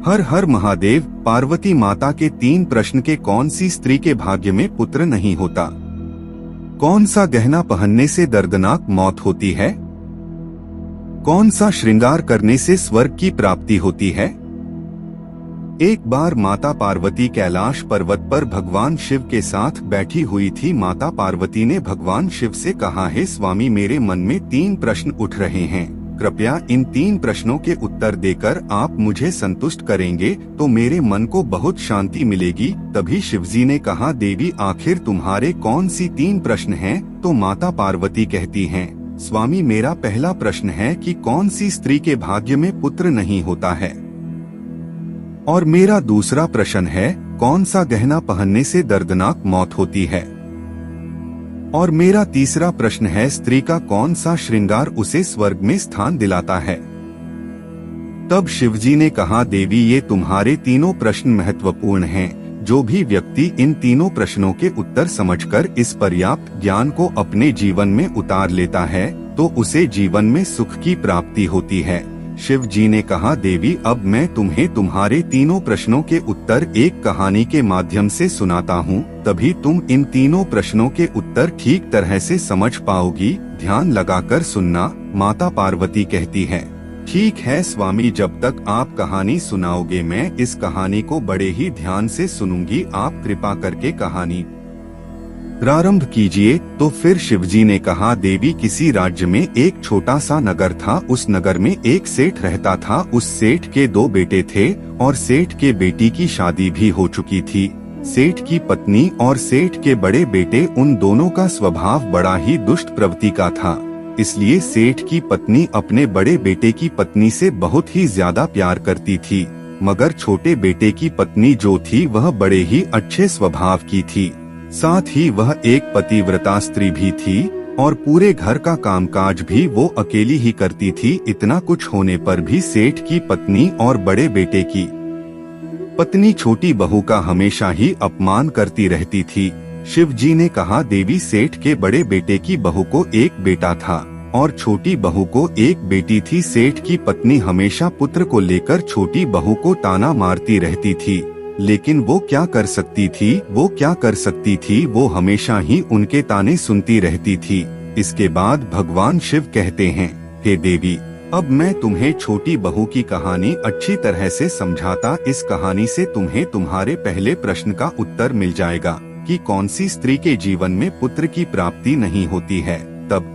हर हर महादेव। पार्वती माता के 3 प्रश्न के कौन सी स्त्री के भाग्य में पुत्र नहीं होता? कौन सा गहना पहनने से दर्दनाक मौत होती है? कौन सा श्रृंगार करने से स्वर्ग की प्राप्ति होती है? एक बार माता पार्वती कैलाश पर्वत पर भगवान शिव के साथ बैठी हुई थी। माता पार्वती ने भगवान शिव से कहा, हे स्वामी, मेरे मन में 3 प्रश्न उठ रहे हैं। कृपया इन 3 प्रश्नों के उत्तर देकर आप मुझे संतुष्ट करेंगे तो मेरे मन को बहुत शांति मिलेगी। तभी शिवजी ने कहा, देवी, आखिर तुम्हारे कौन सी 3 प्रश्न हैं? तो माता पार्वती कहती हैं, स्वामी, मेरा पहला प्रश्न है कि कौन सी स्त्री के भाग्य में पुत्र नहीं होता है, और मेरा दूसरा प्रश्न है, कौन सा गहना पहनने से दर्दनाक मौत होती है, और मेरा तीसरा प्रश्न है, स्त्री का कौन सा श्रृंगार उसे स्वर्ग में स्थान दिलाता है। तब शिवजी ने कहा, देवी, ये तुम्हारे तीनों प्रश्न महत्वपूर्ण हैं। जो भी व्यक्ति इन तीनों प्रश्नों के उत्तर समझकर इस पर्याप्त ज्ञान को अपने जीवन में उतार लेता है तो उसे जीवन में सुख की प्राप्ति होती है। शिव जी ने कहा, देवी, अब मैं तुम्हें तुम्हारे तीनों प्रश्नों के उत्तर एक कहानी के माध्यम से सुनाता हूँ, तभी तुम इन तीनों प्रश्नों के उत्तर ठीक तरह से समझ पाओगी। ध्यान लगाकर सुनना। माता पार्वती कहती है, ठीक है स्वामी, जब तक आप कहानी सुनाओगे मैं इस कहानी को बड़े ही ध्यान से सुनूंगी। आप कृपा करके कहानी प्रारंभ कीजिए। तो फिर शिवजी ने कहा, देवी, किसी राज्य में एक छोटा सा नगर था। उस नगर में एक सेठ रहता था। उस सेठ के 2 बेटे थे और सेठ के बेटी की शादी भी हो चुकी थी। सेठ की पत्नी और सेठ के बड़े बेटे, उन दोनों का स्वभाव बड़ा ही दुष्ट प्रवृत्ति का था। इसलिए सेठ की पत्नी अपने बड़े बेटे की पत्नी से बहुत ही ज्यादा प्यार करती थी, मगर छोटे बेटे की पत्नी जो थी वह बड़े ही अच्छे स्वभाव की थी। साथ ही वह एक पतिव्रता स्त्री भी थी और पूरे घर का कामकाज भी वो अकेली ही करती थी। इतना कुछ होने पर भी सेठ की पत्नी और बड़े बेटे की पत्नी छोटी बहू का हमेशा ही अपमान करती रहती थी। शिव जी ने कहा, देवी, सेठ के बड़े बेटे की बहू को एक बेटा था और छोटी बहू को एक बेटी थी। सेठ की पत्नी हमेशा पुत्र को लेकर छोटी बहू को ताना मारती रहती थी, लेकिन वो क्या कर सकती थी, वो हमेशा ही उनके ताने सुनती रहती थी। इसके बाद भगवान शिव कहते हैं, हे देवी, अब मैं तुम्हें छोटी बहू की कहानी अच्छी तरह से समझाता। इस कहानी से तुम्हें तुम्हारे पहले प्रश्न का उत्तर मिल जाएगा कि कौन सी स्त्री के जीवन में पुत्र की प्राप्ति नहीं होती है। तब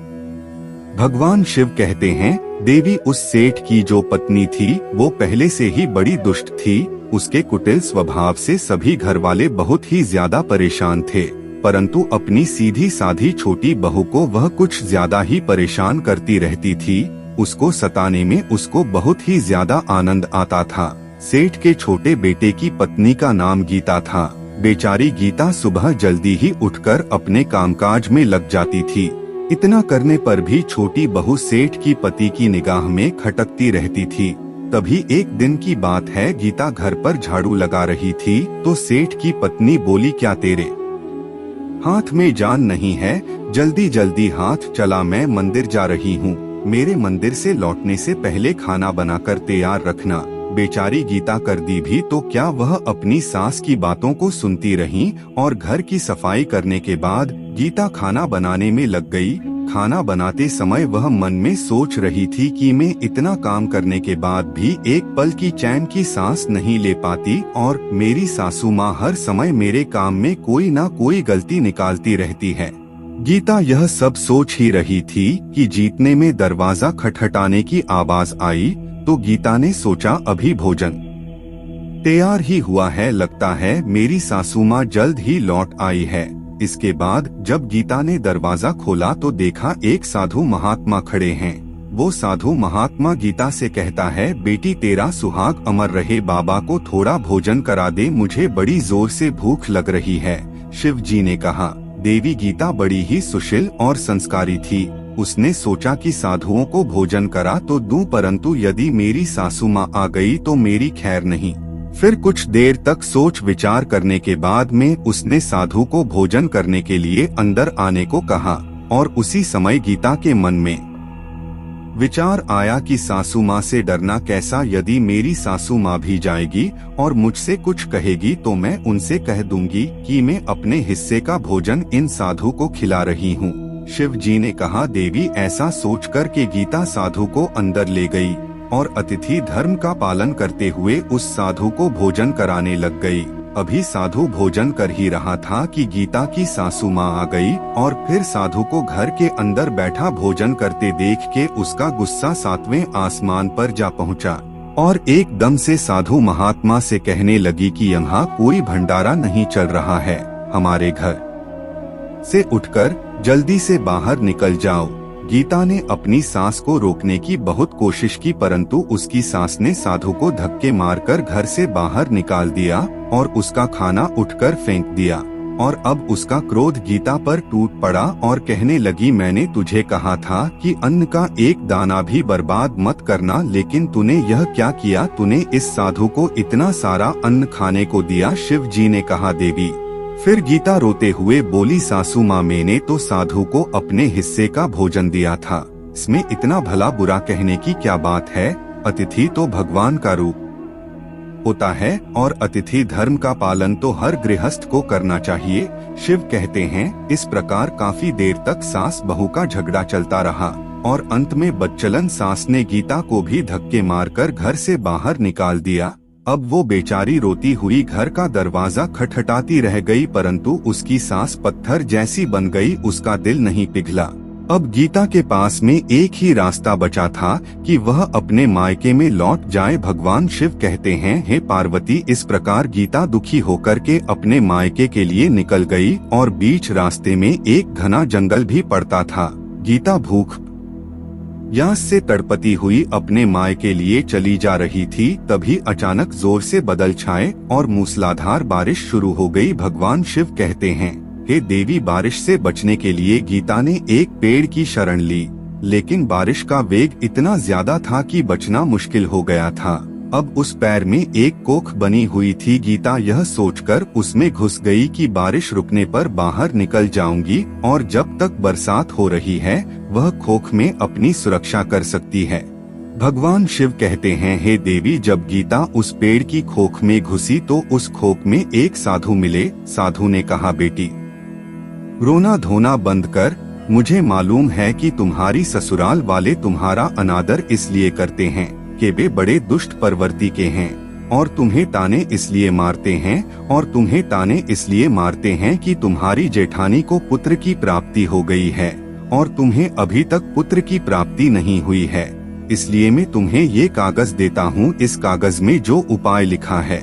भगवान शिव कहते हैं, देवी, उस सेठ की जो पत्नी थी वो पहले से ही बड़ी दुष्ट थी। उसके कुटिल स्वभाव से सभी घर वाले बहुत ही ज्यादा परेशान थे, परंतु अपनी सीधी साधी छोटी बहू को वह कुछ ज्यादा ही परेशान करती रहती थी। उसको सताने में उसको बहुत ही ज्यादा आनंद आता था। सेठ के छोटे बेटे की पत्नी का नाम गीता था। बेचारी गीता सुबह जल्दी ही उठकर अपने कामकाज में लग जाती थी। इतना करने पर भी छोटी बहू सेठ की पति की निगाह में खटकती रहती थी। तभी एक दिन की बात है, गीता घर पर झाड़ू लगा रही थी तो सेठ की पत्नी बोली, क्या तेरे हाथ में जान नहीं है? जल्दी जल्दी हाथ चला, मैं मंदिर जा रही हूँ। मेरे मंदिर से लौटने से पहले खाना बनाकर तैयार रखना। बेचारी गीता कर दी भी तो क्या वह अपनी सास की बातों को सुनती रही और घर की सफाई करने के बाद गीता खाना बनाने में लग गई। खाना बनाते समय वह मन में सोच रही थी कि मैं इतना काम करने के बाद भी एक पल की चैन की सांस नहीं ले पाती और मेरी सासू माँ हर समय मेरे काम में कोई ना कोई गलती निकालती रहती है। गीता यह सब सोच ही रही थी कि जीतने में दरवाजा खटखटाने की आवाज आई तो गीता ने सोचा, अभी भोजन तैयार ही हुआ है, लगता है मेरी सासू माँ जल्द ही लौट आई है। इसके बाद जब गीता ने दरवाजा खोला तो देखा एक साधु महात्मा खड़े हैं। वो साधु महात्मा गीता से कहता है, बेटी, तेरा सुहाग अमर रहे, बाबा को थोड़ा भोजन करा दे, मुझे बड़ी जोर से भूख लग रही है। शिव जी ने कहा, देवी, गीता बड़ी ही सुशील और संस्कारी थी। उसने सोचा कि साधुओं को भोजन करा तो दूं, परंतु यदि मेरी सासू माँ आ गई तो मेरी खैर नहीं। फिर कुछ देर तक सोच विचार करने के बाद में उसने साधु को भोजन करने के लिए अंदर आने को कहा और उसी समय गीता के मन में विचार आया कि सासू माँ से डरना कैसा, यदि मेरी सासू माँ भी जाएगी और मुझसे कुछ कहेगी तो मैं उनसे कह दूंगी कि मैं अपने हिस्से का भोजन इन साधु को खिला रही हूँ। शिव जी ने कहा, देवी ऐसा सोचकर के गीता साधु को अंदर ले गई और अतिथि धर्म का पालन करते हुए उस साधु को भोजन कराने लग गई। अभी साधु भोजन कर ही रहा था कि गीता की सासू माँ आ गई और फिर साधु को घर के अंदर बैठा भोजन करते देख के उसका गुस्सा 7वें आसमान पर जा पहुँचा और एकदम से साधु महात्मा से कहने लगी कि यहाँ कोई भंडारा नहीं चल रहा है, हमारे घर से उठकर जल्दी से बाहर निकल जाओ। गीता ने अपनी सांस को रोकने की बहुत कोशिश की, परंतु उसकी सांस ने साधु को धक्के मारकर घर से बाहर निकाल दिया और उसका खाना उठकर फेंक दिया। और अब उसका क्रोध गीता पर टूट पड़ा और कहने लगी, मैंने तुझे कहा था कि अन्न का एक दाना भी बर्बाद मत करना, लेकिन तूने यह क्या किया, तूने इस साधु को इतना सारा अन्न खाने को दिया। शिव जी ने कहा, देवी। फिर गीता रोते हुए बोली, सासू माँ, मैंने तो साधु को अपने हिस्से का भोजन दिया था, इसमें इतना भला बुरा कहने की क्या बात है। अतिथि तो भगवान का रूप होता है और अतिथि धर्म का पालन तो हर गृहस्थ को करना चाहिए। शिव कहते हैं, इस प्रकार काफी देर तक सास बहू का झगड़ा चलता रहा और अंत में बदचलन सास ने गीता को भी धक्के मारकर घर से बाहर निकाल दिया। अब वो बेचारी रोती हुई घर का दरवाजा खटखटाती रह गई, परंतु उसकी सांस पत्थर जैसी बन गई, उसका दिल नहीं पिघला। अब गीता के पास में एक ही रास्ता बचा था कि वह अपने मायके में लौट जाए। भगवान शिव कहते हैं, हे पार्वती, इस प्रकार गीता दुखी होकर के अपने मायके के लिए निकल गई और बीच रास्ते में एक घना जंगल भी पड़ता था। गीता भूख प्यास से तड़पती हुई अपने मायके के लिए चली जा रही थी, तभी अचानक जोर से बादल छाए और मूसलाधार बारिश शुरू हो गई। भगवान शिव कहते हैं, हे देवी, बारिश से बचने के लिए गीता ने एक पेड़ की शरण ली, लेकिन बारिश का वेग इतना ज्यादा था कि बचना मुश्किल हो गया था। अब उस पैर में एक कोख बनी हुई थी। गीता यह सोचकर उसमें घुस गई कि बारिश रुकने पर बाहर निकल जाऊंगी और जब तक बरसात हो रही है वह खोख में अपनी सुरक्षा कर सकती है। भगवान शिव कहते हैं, हे देवी, जब गीता उस पेड़ की खोख में घुसी तो उस खोख में एक साधु मिले। साधु ने कहा, बेटी, रोना धोना बंद कर। मुझे मालूम है कि तुम्हारी ससुराल वाले तुम्हारा अनादर इसलिए करते हैं कि वे बड़े दुष्ट प्रवृत्ति के हैं और तुम्हें ताने इसलिए मारते हैं और तुम्हें ताने इसलिए मारते हैं कि तुम्हारी जेठानी को पुत्र की प्राप्ति हो गई है और तुम्हें अभी तक पुत्र की प्राप्ति नहीं हुई है। इसलिए मैं तुम्हें ये कागज देता हूँ। इस कागज में जो उपाय लिखा है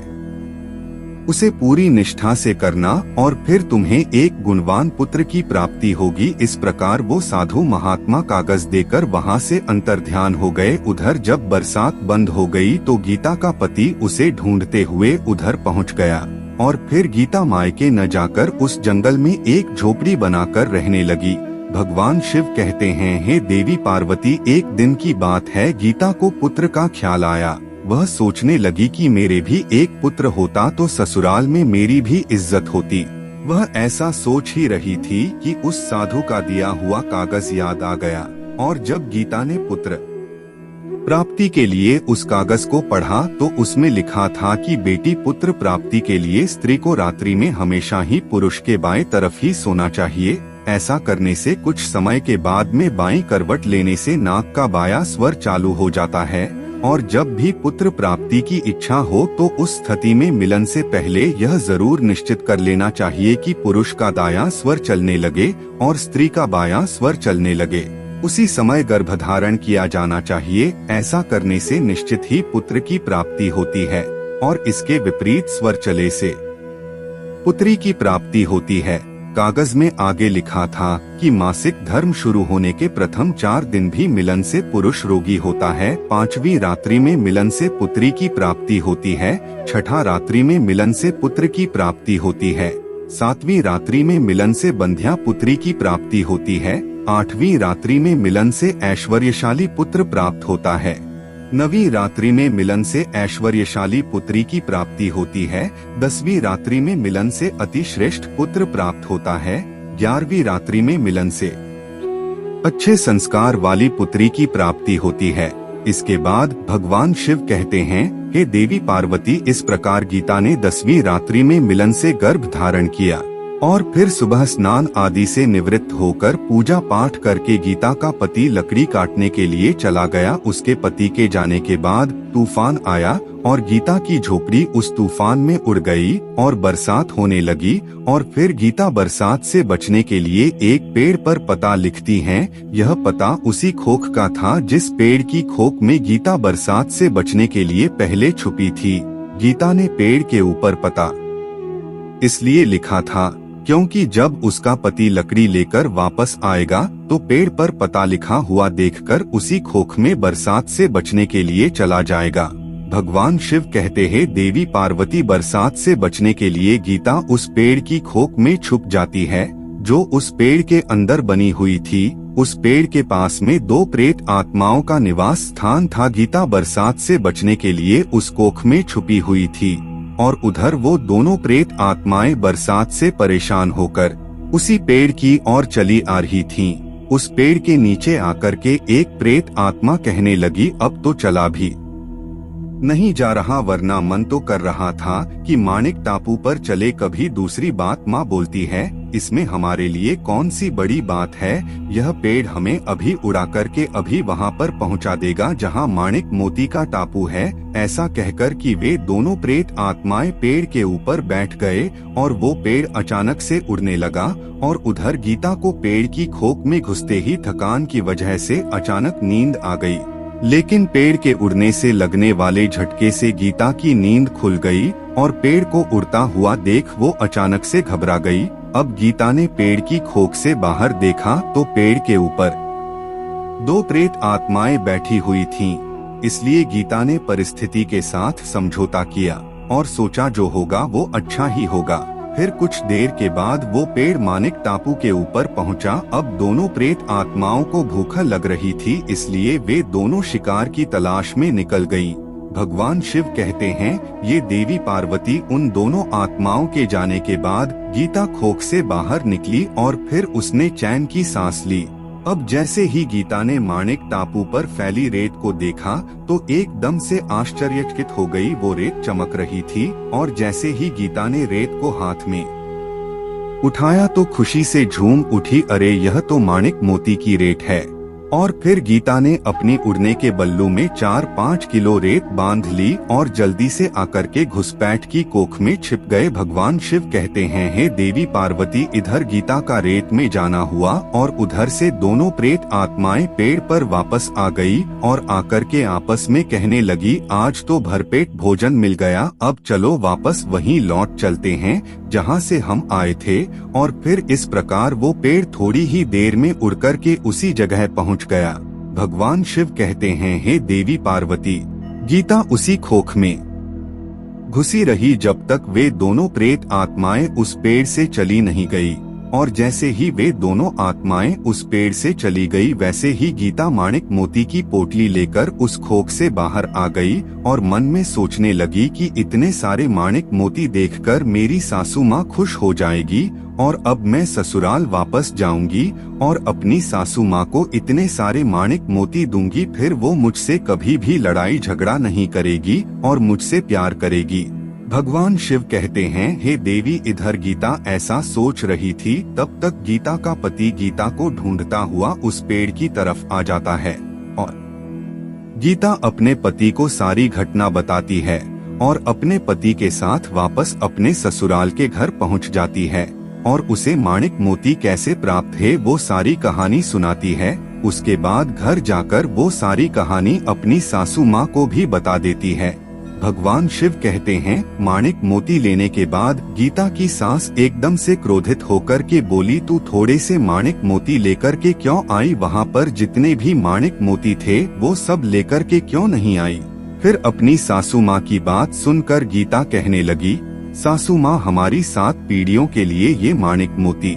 उसे पूरी निष्ठा से करना और फिर तुम्हें एक गुणवान पुत्र की प्राप्ति होगी। इस प्रकार वो साधु महात्मा कागज देकर वहाँ से अंतर्ध्यान हो गए। उधर जब बरसात बंद हो गई तो गीता का पति उसे ढूंढते हुए उधर पहुँच गया और फिर गीता मायके न जाकर उस जंगल में एक झोपड़ी बनाकर रहने लगी। भगवान शिव कहते हैं, हे देवी पार्वती, एक दिन की बात है, गीता को पुत्र का ख्याल आया। वह सोचने लगी कि मेरे भी एक पुत्र होता तो ससुराल में मेरी भी इज्जत होती। वह ऐसा सोच ही रही थी कि उस साधु का दिया हुआ कागज याद आ गया और जब गीता ने पुत्र प्राप्ति के लिए उस कागज को पढ़ा तो उसमें लिखा था कि बेटी, पुत्र प्राप्ति के लिए स्त्री को रात्रि में हमेशा ही पुरुष के बाएं तरफ ही सोना चाहिए। ऐसा करने से कुछ समय के बाद में बाएं करवट लेने से नाक का बायां स्वर चालू हो जाता है और जब भी पुत्र प्राप्ति की इच्छा हो तो उस स्थिति में मिलन से पहले यह जरूर निश्चित कर लेना चाहिए कि पुरुष का दायां स्वर चलने लगे और स्त्री का बायां स्वर चलने लगे। उसी समय गर्भधारण किया जाना चाहिए। ऐसा करने से निश्चित ही पुत्र की प्राप्ति होती है और इसके विपरीत स्वर चले से पुत्री की प्राप्ति होती है। कागज में आगे लिखा था कि मासिक धर्म शुरू होने के प्रथम 4 दिन भी मिलन से पुरुष रोगी होता है। 5वीं रात्रि में मिलन से पुत्री की प्राप्ति होती है। 6ठा रात्रि में मिलन से पुत्र की प्राप्ति होती है। 7वीं रात्रि में मिलन से बंध्या पुत्री की प्राप्ति होती है। 8वीं रात्रि में मिलन से ऐश्वर्यशाली पुत्र प्राप्त होता है। 9वीं रात्रि में मिलन से ऐश्वर्यशाली पुत्री की प्राप्ति होती है। 10वीं रात्रि में मिलन से अति श्रेष्ठ पुत्र प्राप्त होता है। 11वीं रात्रि में मिलन से अच्छे संस्कार वाली पुत्री की प्राप्ति होती है। इसके बाद भगवान शिव कहते हैं, हे देवी पार्वती, इस प्रकार गीता ने 10वीं रात्रि में मिलन से गर्भ धारण किया और फिर सुबह स्नान आदि से निवृत्त होकर पूजा पाठ करके गीता का पति लकड़ी काटने के लिए चला गया। उसके पति के जाने के बाद तूफान आया और गीता की झोपड़ी उस तूफान में उड़ गई और बरसात होने लगी। और फिर गीता बरसात से बचने के लिए एक पेड़ पर पता लिखती हैं। यह पता उसी खोख का था जिस पेड़ की खोख में गीता बरसात से बचने के लिए पहले छुपी थी। गीता ने पेड़ के ऊपर पता इसलिए लिखा था क्योंकि जब उसका पति लकड़ी लेकर वापस आएगा तो पेड़ पर पता लिखा हुआ देखकर उसी खोख में बरसात से बचने के लिए चला जाएगा। भगवान शिव कहते हैं, देवी पार्वती बरसात से बचने के लिए गीता उस पेड़ की खोख में छुप जाती है जो उस पेड़ के अंदर बनी हुई थी। उस पेड़ के पास में 2 प्रेत आत्माओं का निवास स्थान था। गीता बरसात से बचने के लिए उस खोख में छुपी हुई थी और उधर वो दोनों प्रेत आत्माएं बरसात से परेशान होकर उसी पेड़ की ओर चली आ रही थीं। उस पेड़ के नीचे आकर के एक प्रेत आत्मा कहने लगी, अब तो चला भी नहीं जा रहा, वरना मन तो कर रहा था कि माणिक टापू पर चले। कभी दूसरी बात माँ बोलती है, इसमें हमारे लिए कौन सी बड़ी बात है, यह पेड़ हमें अभी उड़ा करके अभी वहाँ पर पहुँचा देगा जहाँ माणिक मोती का टापू है। ऐसा कहकर कि वे दोनों प्रेत आत्माएं पेड़ के ऊपर बैठ गए और वो पेड़ अचानक से उड़ने लगा। और उधर गीता को पेड़ की खोख में घुसते ही थकान की वजह से अचानक नींद आ गई, लेकिन पेड़ के उड़ने से लगने वाले झटके से गीता की नींद खुल गई और पेड़ को उड़ता हुआ देख वो अचानक से घबरा गई। अब गीता ने पेड़ की खोख से बाहर देखा तो पेड़ के ऊपर 2 प्रेत आत्माएं बैठी हुई थीं। इसलिए गीता ने परिस्थिति के साथ समझौता किया और सोचा जो होगा वो अच्छा ही होगा। फिर कुछ देर के बाद वो पेड़ माणिक टापू के ऊपर पहुंचा। अब दोनों प्रेत आत्माओं को भूख लग रही थी, इसलिए वे दोनों शिकार की तलाश में निकल गईं। भगवान शिव कहते हैं, ये देवी पार्वती उन दोनों आत्माओं के जाने के बाद गीता खोख से बाहर निकली और फिर उसने चैन की सांस ली। अब जैसे ही गीता ने माणिक टापू पर फैली रेत को देखा तो एकदम से आश्चर्यचकित हो गई। वो रेत चमक रही थी और जैसे ही गीता ने रेत को हाथ में उठाया तो खुशी से झूम उठी, अरे यह तो माणिक मोती की रेत है। और फिर गीता ने अपनी उड़ने के बल्लू में 4-5 किलो रेत बांध ली और जल्दी से आकर के घुसपैठ की कोख में छिप गए। भगवान शिव कहते हैं, हे देवी पार्वती, इधर गीता का रेत में जाना हुआ और उधर से दोनों प्रेत आत्माएं पेड़ पर वापस आ गई और आकर के आपस में कहने लगी, आज तो भरपेट भोजन मिल गया, अब चलो वापस वहीं लौट चलते हैं जहाँ से हम आए थे। और फिर इस प्रकार वो पेड़ थोड़ी ही देर में उड़कर के उसी जगह पहुँच गया। भगवान शिव कहते हैं, हे देवी पार्वती, गीता उसी खोख में घुसी रही जब तक वे दोनों प्रेत आत्माएं उस पेड़ से चली नहीं गई। और जैसे ही वे दोनों आत्माएं उस पेड़ से चली गई, वैसे ही गीता माणिक मोती की पोटली लेकर उस खोख से बाहर आ गई और मन में सोचने लगी कि इतने सारे माणिक मोती देखकर मेरी सासू माँ खुश हो जाएगी और अब मैं ससुराल वापस जाऊंगी और अपनी सासू माँ को इतने सारे माणिक मोती दूंगी। फिर वो मुझसे कभी भी लड़ाई झगड़ा नहीं करेगी और मुझसे प्यार करेगी। भगवान शिव कहते हैं, हे देवी, इधर गीता ऐसा सोच रही थी तब तक गीता का पति गीता को ढूंढता हुआ उस पेड़ की तरफ आ जाता है और गीता अपने पति को सारी घटना बताती है और अपने पति के साथ वापस अपने ससुराल के घर पहुंच जाती है और उसे माणिक मोती कैसे प्राप्त है वो सारी कहानी सुनाती है। उसके बाद घर जाकर वो सारी कहानी अपनी सासू माँ को भी बता देती है। भगवान शिव कहते हैं, माणिक मोती लेने के बाद गीता की सास एकदम से क्रोधित होकर के बोली, तू थोड़े से माणिक मोती लेकर के क्यों आई? वहाँ पर जितने भी माणिक मोती थे वो सब लेकर के क्यों नहीं आई? फिर अपनी सासू माँ की बात सुनकर गीता कहने लगी, सासू माँ, हमारी 7 पीढ़ियों के लिए ये माणिक मोती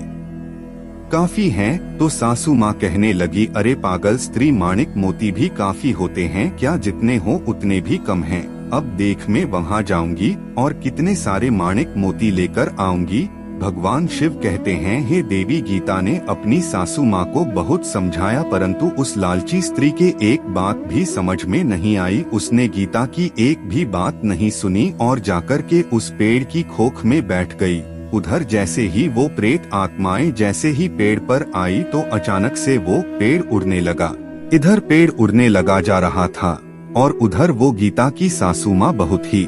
काफी हैं। तो सासू माँ कहने लगी, अरे पागल स्त्री, माणिक मोती भी काफी होते हैं क्या? जितने हो उतने भी कम हैं। अब देख, मैं वहाँ जाऊंगी और कितने सारे माणिक मोती लेकर आऊंगी। भगवान शिव कहते हैं, हे देवी, गीता ने अपनी सासू माँ को बहुत समझाया परंतु उस लालची स्त्री के एक बात भी समझ में नहीं आई। उसने गीता की एक भी बात नहीं सुनी और जाकर के उस पेड़ की खोख में बैठ गई। उधर जैसे ही वो प्रेत आत्माएं जैसे ही पेड़ पर आई तो अचानक से वो पेड़ उड़ने लगा। इधर पेड़ उड़ने लगा जा रहा था और उधर वो गीता की सासू माँ बहुत ही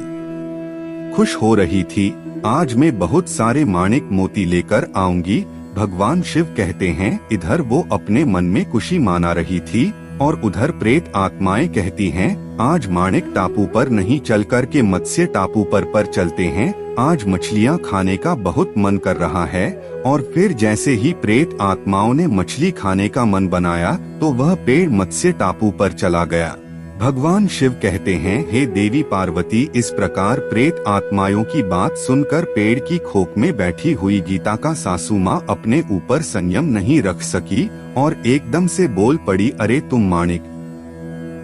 खुश हो रही थी। आज मैं बहुत सारे माणिक मोती लेकर आऊंगी, भगवान शिव कहते हैं। इधर वो अपने मन में खुशी माना रही थी और उधर प्रेत आत्माएं कहती हैं, आज माणिक टापू पर नहीं चल कर के मत्स्य टापू पर चलते हैं, आज मछलियां खाने का बहुत मन कर रहा है। और फिर जैसे ही प्रेत आत्माओं ने मछली खाने का मन बनाया तो वह पेड़ मत्स्य टापू पर चला गया। भगवान शिव कहते हैं, हे देवी पार्वती, इस प्रकार प्रेत आत्माओं की बात सुनकर पेड़ की खोख में बैठी हुई गीता का सासू माँ अपने ऊपर संयम नहीं रख सकी और एकदम से बोल पड़ी, अरे तुम माणिक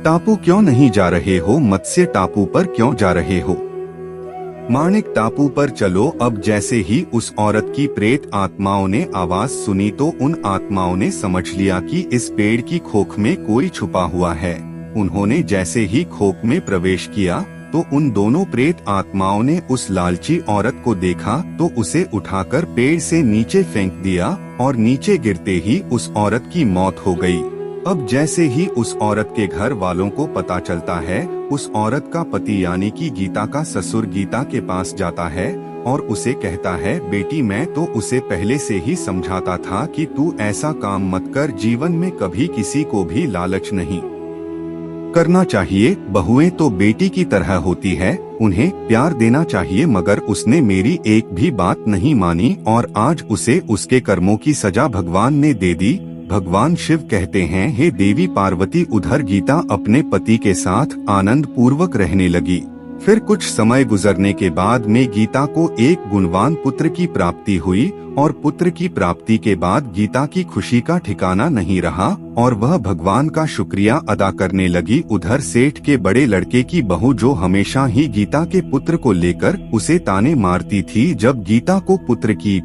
टापू क्यों नहीं जा रहे हो? मत्स्य टापू पर क्यों जा रहे हो? माणिक टापू पर चलो। अब जैसे ही उस औरत की प्रेत आत्माओं ने आवाज सुनी तो उन आत्माओं ने समझ लिया कि इस पेड़ की खोख में कोई छुपा हुआ है। उन्होंने जैसे ही खोख में प्रवेश किया तो उन दोनों प्रेत आत्माओं ने उस लालची औरत को देखा तो उसे उठाकर पेड़ से नीचे फेंक दिया और नीचे गिरते ही उस औरत की मौत हो गई। अब जैसे ही उस औरत के घर वालों को पता चलता है, उस औरत का पति यानी कि गीता का ससुर गीता के पास जाता है और उसे कहता है, बेटी, मैं तो उसे पहले से ही समझाता था कि तू ऐसा काम मत कर, जीवन में कभी किसी को भी लालच नहीं करना चाहिए। बहुएं तो बेटी की तरह होती है, उन्हें प्यार देना चाहिए, मगर उसने मेरी एक भी बात नहीं मानी और आज उसे उसके कर्मों की सजा भगवान ने दे दी। भगवान शिव कहते हैं, हे देवी पार्वती, उधर गीता अपने पति के साथ आनंद पूर्वक रहने लगी। फिर कुछ समय गुजरने के बाद में गीता को एक गुणवान पुत्र की प्राप्ति हुई और पुत्र की प्राप्ति के बाद गीता की खुशी का ठिकाना नहीं रहा और वह भगवान का शुक्रिया अदा करने लगी। उधर सेठ के बड़े लड़के की बहू, जो हमेशा ही गीता के पुत्र को लेकर उसे ताने मारती थी, जब गीता को पुत्र की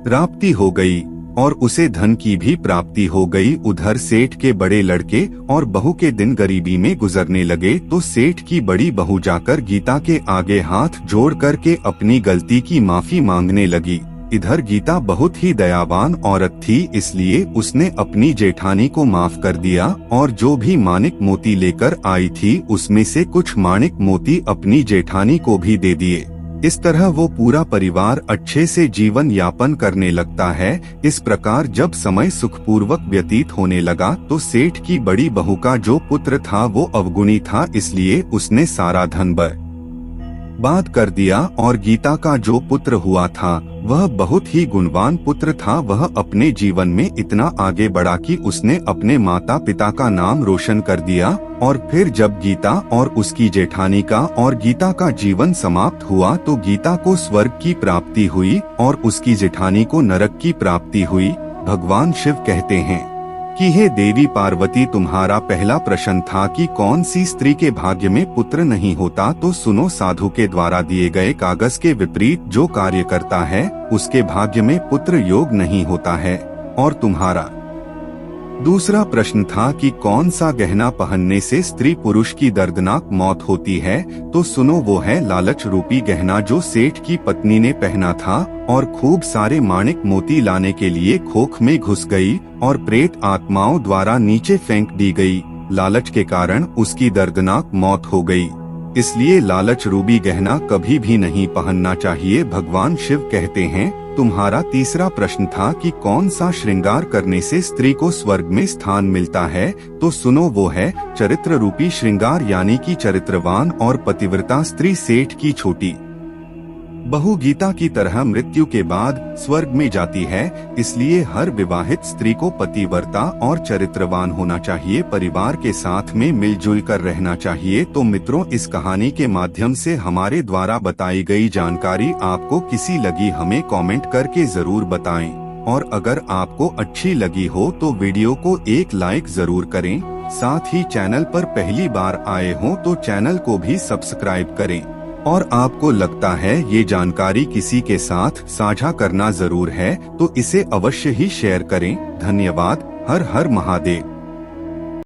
प्राप्ति हो गई और उसे धन की भी प्राप्ति हो गई, उधर सेठ के बड़े लड़के और बहू के दिन गरीबी में गुजरने लगे तो सेठ की बड़ी बहू जाकर गीता के आगे हाथ जोड़ करके अपनी गलती की माफी मांगने लगी। इधर गीता बहुत ही दयावान औरत थी, इसलिए उसने अपनी जेठानी को माफ कर दिया और जो भी माणिक मोती लेकर आई थी उसमें से कुछ माणिक मोती अपनी जेठानी को भी दे दिए। इस तरह वो पूरा परिवार अच्छे से जीवन यापन करने लगता है। इस प्रकार जब समय सुखपूर्वक व्यतीत होने लगा तो सेठ की बड़ी बहू का जो पुत्र था वो अवगुणी था, इसलिए उसने सारा धन बर्बाद कर दिया और गीता का जो पुत्र हुआ था वह बहुत ही गुणवान पुत्र था। वह अपने जीवन में इतना आगे बढ़ा कि उसने अपने माता पिता का नाम रोशन कर दिया और फिर जब गीता और उसकी जेठानी का और गीता का जीवन समाप्त हुआ तो गीता को स्वर्ग की प्राप्ति हुई और उसकी जेठानी को नरक की प्राप्ति हुई। भगवान शिव कहते हैं कि हे देवी पार्वती, तुम्हारा पहला प्रश्न था कि कौन सी स्त्री के भाग्य में पुत्र नहीं होता, तो सुनो, साधु के द्वारा दिए गए कागज के विपरीत जो कार्य करता है उसके भाग्य में पुत्र योग नहीं होता है। और तुम्हारा दूसरा प्रश्न था कि कौन सा गहना पहनने से स्त्री पुरुष की दर्दनाक मौत होती है, तो सुनो, वो है लालच रूपी गहना जो सेठ की पत्नी ने पहना था और खूब सारे माणिक मोती लाने के लिए खोख में घुस गई और प्रेत आत्माओं द्वारा नीचे फेंक दी गई। लालच के कारण उसकी दर्दनाक मौत हो गई, इसलिए लालच रूपी गहना कभी भी नहीं पहनना चाहिए। भगवान शिव कहते हैं तुम्हारा तीसरा प्रश्न था कि कौन सा श्रृंगार करने से स्त्री को स्वर्ग में स्थान मिलता है, तो सुनो, वो है चरित्र रूपी श्रृंगार, यानी कि चरित्रवान और पतिव्रता स्त्री सेठ की छोटी बहू गीता की तरह मृत्यु के बाद स्वर्ग में जाती है। इसलिए हर विवाहित स्त्री को पतिव्रता और चरित्रवान होना चाहिए, परिवार के साथ में मिलजुल कर रहना चाहिए। तो मित्रों, इस कहानी के माध्यम से हमारे द्वारा बताई गई जानकारी आपको किसी लगी हमें कमेंट करके जरूर बताएं और अगर आपको अच्छी लगी हो तो वीडियो को एक लाइक जरूर करें। साथ ही चैनल पर पहली बार आए हो तो चैनल को भी सब्सक्राइब करें और आपको लगता है ये जानकारी किसी के साथ साझा करना जरूर है, तो इसे अवश्य ही शेयर करें। धन्यवाद। हर हर महादेव।